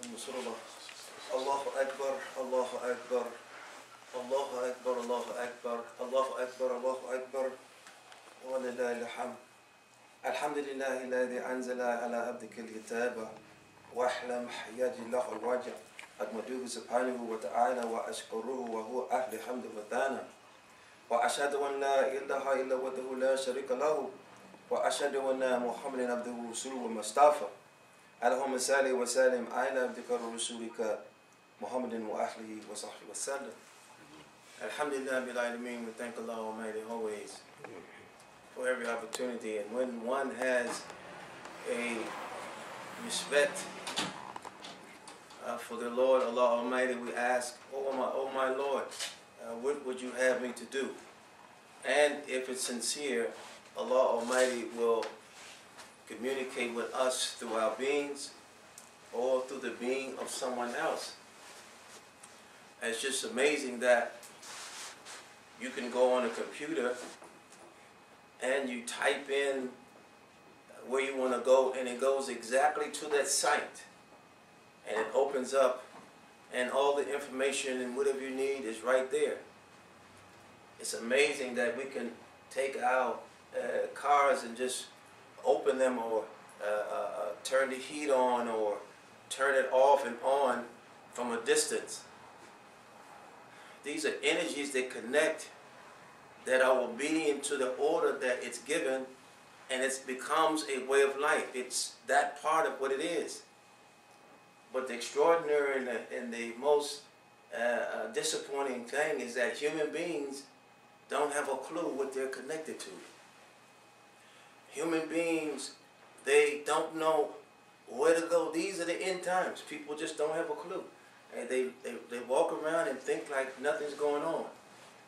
الله أكبر الله أكبر الله أكبر الله أكبر الله أكبر الله أكبر ولله الحمد. الحمد لله الذي أنزل على عبدك الكتاب واحلم يجي له الوجه. أحمده سبحانه وتعالى وأشكره وهو أهل حمد وثناء، وأشهد أن لا إله إلا وحده لا شريك له، وأشهد أن محمدا عبده ورسوله ومصطفى. اللهم صل وسلم على عبدك ورسولك محمد وأهله وصحبه وسلم. Alhamdulillah bil alamin. We thank Allah Almighty always for every opportunity, and when one has a respect for the Lord Allah Almighty, we ask, oh my Lord, what would you have me to do? And if it's sincere, Allah Almighty will communicate with us through our beings or through the being of someone else. It's just amazing that you can go on a computer and you type in where you want to go, and it goes exactly to that site, and it opens up, and all the information and whatever you need is right there. It's amazing that we can take our cars and just open them, or turn the heat on, or turn it off and on from a distance. These are energies that connect, that are obedient to the order that it's given, and it becomes a way of life. It's that part of what it is. But the extraordinary and the most disappointing thing is that human beings don't have a clue what they're connected to. Human beings, they don't know where to go. These are the end times. People just don't have a clue. And they walk around and think like nothing's going on.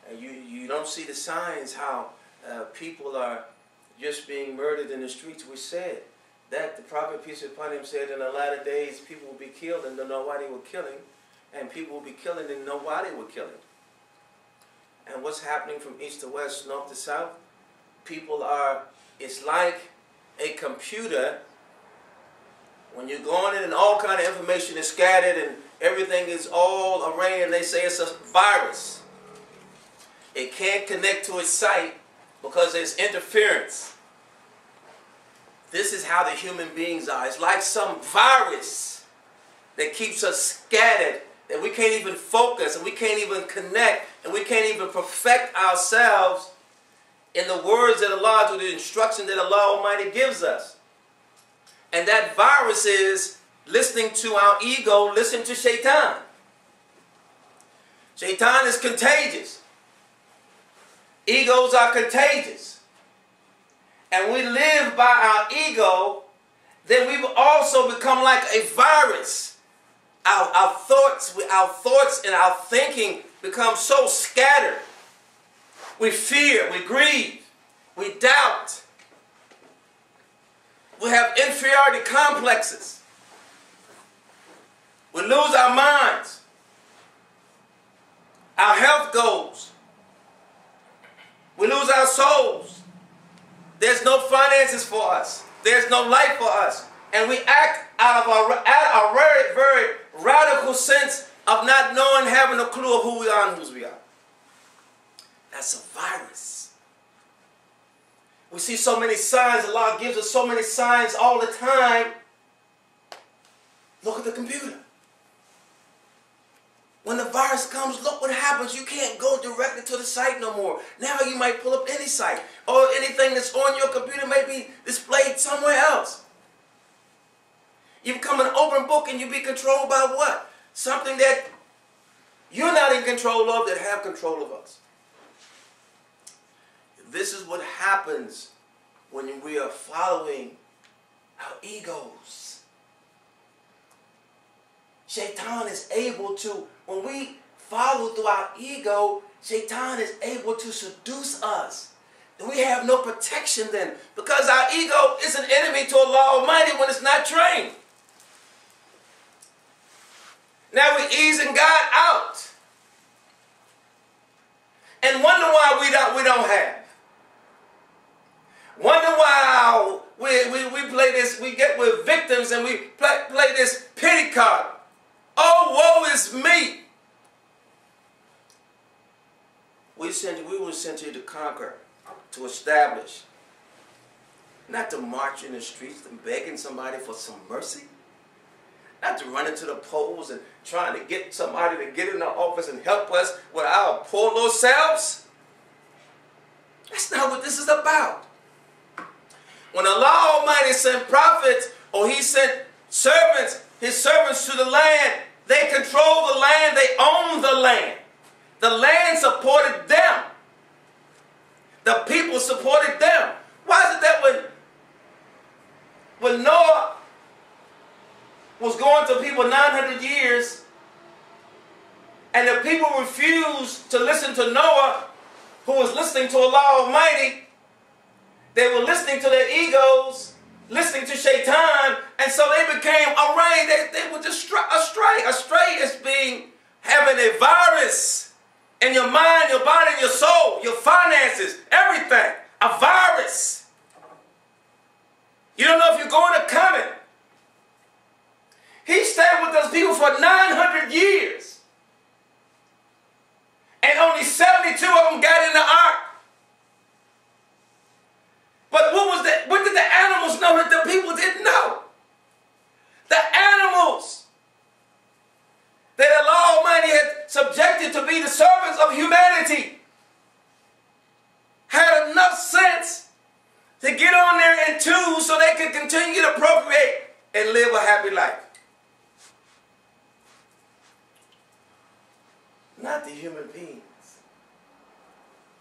And you don't see the signs how people are just being murdered in the streets. We said that the Prophet, peace be upon him, said in the latter days people will be killed and don't know why they were killing, and people will be killing and know why they were killing. And what's happening from east to west, north to south? People are, it's like a computer. When you go on it and all kind of information is scattered and everything is all arrayed, and they say it's a virus. It can't connect to its site because there's interference. This is how the human beings are. It's like some virus that keeps us scattered, that we can't even focus, and we can't even connect, and we can't even perfect ourselves in the words that Allah, through the instruction that Allah Almighty gives us. And that virus is listening to our ego, listening to Shaitan. Shaitan is contagious. Egos are contagious. And we live by our ego, then we will also become like a virus. Our thoughts and our thinking become so scattered. We fear, we grieve, we doubt. We have inferiority complexes. We lose our minds. Our health goes. We lose our souls. There's no finances for us. There's no life for us. And we act out of our very, very radical sense of not knowing, having a clue of who we are and whose we are. That's a virus. We see so many signs. Allah gives us so many signs all the time. Look at the computer. When the virus comes, look what happens. You can't go directly to the site no more. Now you might pull up any site, or anything that's on your computer may be displayed somewhere else. You become an open book, and you be controlled by what? Something that you're not in control of, that have control of us. This is what happens when we are following our egos. Shaitan is able to, when we follow through our ego, Shaitan is able to seduce us. And we have no protection then, because our ego is an enemy to Allah Almighty when it's not trained. Now we're easing God out and wonder why we don't have. Wonder why we play this, we're victims, and we play this pity card. Oh, woe is me. We were sent here to conquer, to establish, not to march in the streets and begging somebody for some mercy, not to run into the polls and trying to get somebody to get in the office and help us with our poor little selves. That's not what this is about. When Allah Almighty sent prophets, or He sent servants, His servants to the land, they control the land, they own the land. The land supported them. The people supported them. Why is it that when Noah was going to people 900 years, and the people refused to listen to Noah, who was listening to Allah Almighty, they were listening to their egos, listening to Shaitan, and so they became arrayed. They were just astray. Astray is having a virus in your mind, your body, your soul, your finances, everything. A virus. You don't know if you're going or coming. He stayed with those people for 900 years. And only 72 of them got in the ark. But what did the animals know that the people didn't know? The animals that Allah Almighty had subjected to be the servants of humanity had enough sense to get on there in twos so they could continue to procreate and live a happy life. Not the human beings.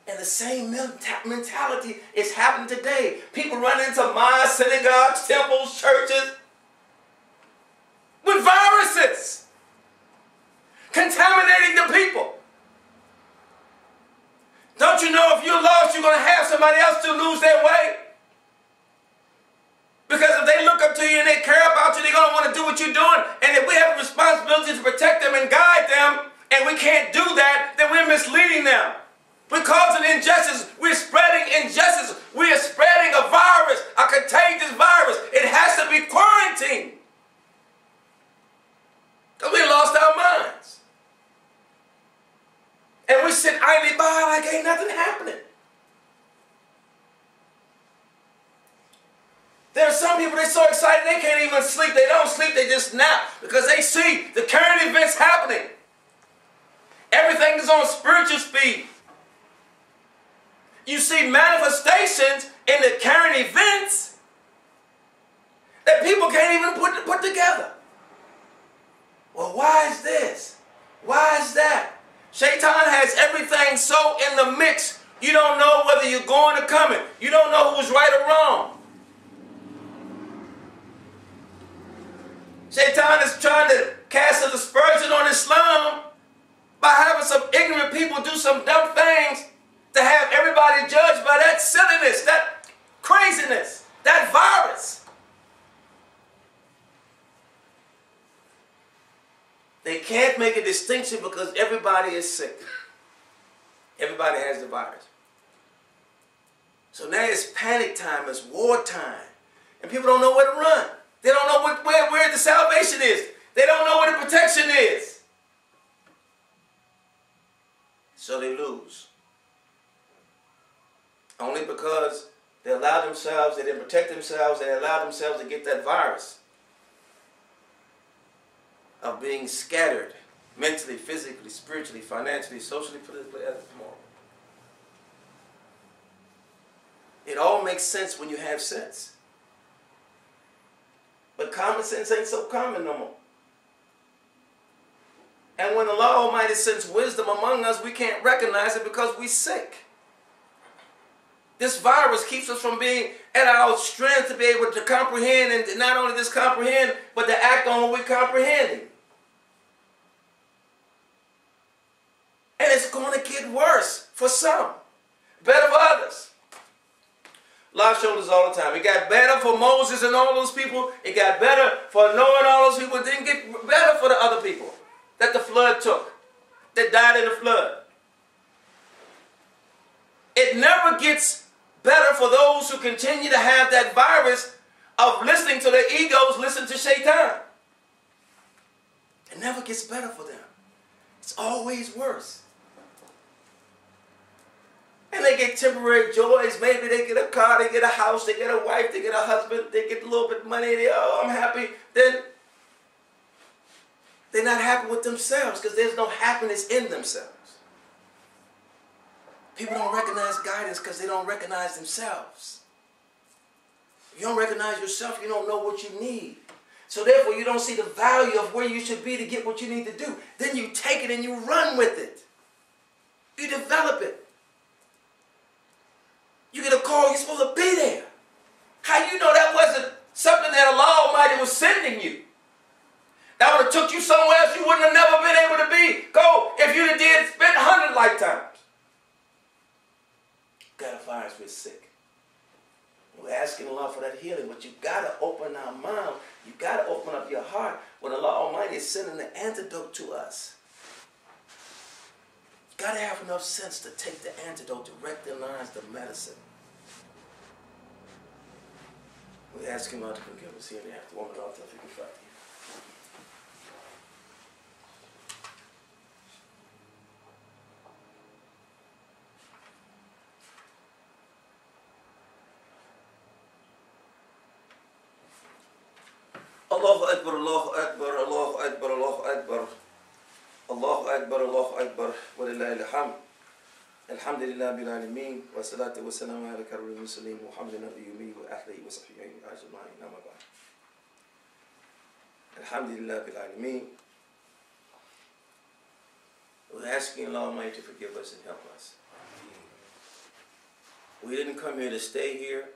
And the same mentality is happening today. People run into mosques, synagogues, temples, churches with viruses, contaminating the people. Don't you know if you're lost, you're going to have somebody else to lose their way? Because if they look up to you and they care about you, they're going to want to do what you're doing. And if we have a responsibility to protect them and guide them, and we can't do that, then we're misleading them. We're causing injustice. We're spreading injustice. We are spreading a virus, a contagious virus. It has to be quarantined. Because we lost our minds. And we sit idly by like ain't nothing happening. There are some people, they're so excited they can't even sleep. They don't sleep, they just nap. Because they see the current events happening. Everything is on spiritual speed. You see manifestations in the current events that people can't even put together. Well, why is this? Why is that? Shaitan has everything so in the mix, you don't know whether you're going or coming. You don't know who's right or wrong. Shaitan is trying to cast a dispersion on Islam by having some ignorant people do some dumb things to have everybody judged by that silliness, that craziness, that virus. They can't make a distinction because everybody is sick. Everybody has the virus. So now it's panic time, it's war time. And people don't know where to run. They don't know where the salvation is. They don't know where the protection is. So they lose. Only because they allowed themselves, they didn't protect themselves, they allowed themselves to get that virus of being scattered mentally, physically, spiritually, financially, socially, politically, and morally. It all makes sense when you have sense. But common sense ain't so common no more. And when Allah Almighty sends wisdom among us, we can't recognize it because we're sick. This virus keeps us from being at our strength to be able to comprehend, and not only just comprehend, but to act on what we're comprehending. And it's going to get worse for some, better for others. Allah showed us all the time. It got better for Moses and all those people. It got better for Noah and all those people. It didn't get better for the other people that the flood took, that died in the flood. It never gets better for those who continue to have that virus of listening to their egos, listen to Shaitan. It It never gets better for them. It's always worse. And they get temporary joys. Maybe they get a car, they get a house, they get a wife, they get a husband, they get a little bit of money. Oh, I'm happy. Then they're not happy with themselves because there's no happiness in themselves. People don't recognize guidance because they don't recognize themselves. If you don't recognize yourself, you don't know what you need. So therefore, you don't see the value of where you should be to get what you need to do. Then you take it and you run with it. You develop it. You get a call, you're supposed to be there. How do you know that wasn't something that Allah Almighty was sending you? That would have took you somewhere else you wouldn't have never been able to be. Go, if you did spend 100 lifetimes. Gotta find us, we're sick. We're asking Allah for that healing, but you gotta open our mouth. You gotta open up your heart when Allah Almighty is sending the antidote to us. You gotta have enough sense to take the antidote, to recognize the medicine. We're asking Allah to forgive us here and after. Woman, I'll tell you to Allahu Akbar, Allahu Akbar, Allahu Akbar, Allahu Akbar, Allahu Akbar, Allahu Akbar, wa lillahi alhamd. Alhamdulillah bil alamin, wa salatu wa salam ala karramil mursalin, Muhammadin nabiyyyi wa ahlihi wa sahbihi ajma'in, amma ba'd. Alhamdulillah bil alamin. We're asking Allah Almighty to forgive us and help us. We didn't come here to stay here.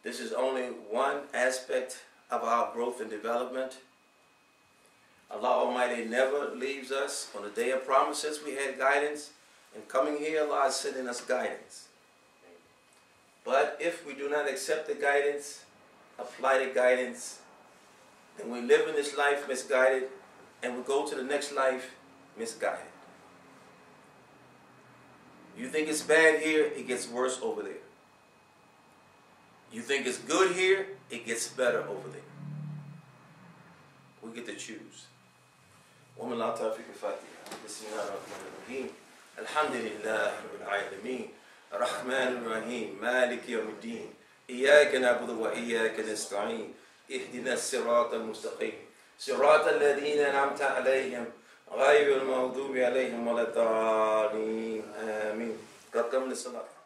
This is only one aspect of our growth and development. Allah Almighty never leaves us. On the day of promises, we had guidance. And coming here, Allah is sending us guidance. But if we do not accept the guidance, apply the guidance, then we live in this life misguided, and we go to the next life misguided. You think it's bad here, it gets worse over there. You think it's good here, it gets better over there. We get to choose. Woman la tawfiq al-Fatiha. Bismillahir-Rahmanir-Rahim. Alhamdulillah rabbil alamin. Ar-Rahmanir-Rahim. Malik yawmiddin. Iyyaka na'budu wa iyyaka nasta'in. Ihdina as-sirata al-mustaqim. Sirata alladhina an'amta alayhim. غير المغضوب عليهم ولا الضالين آمين. قد قمنا الصلاة.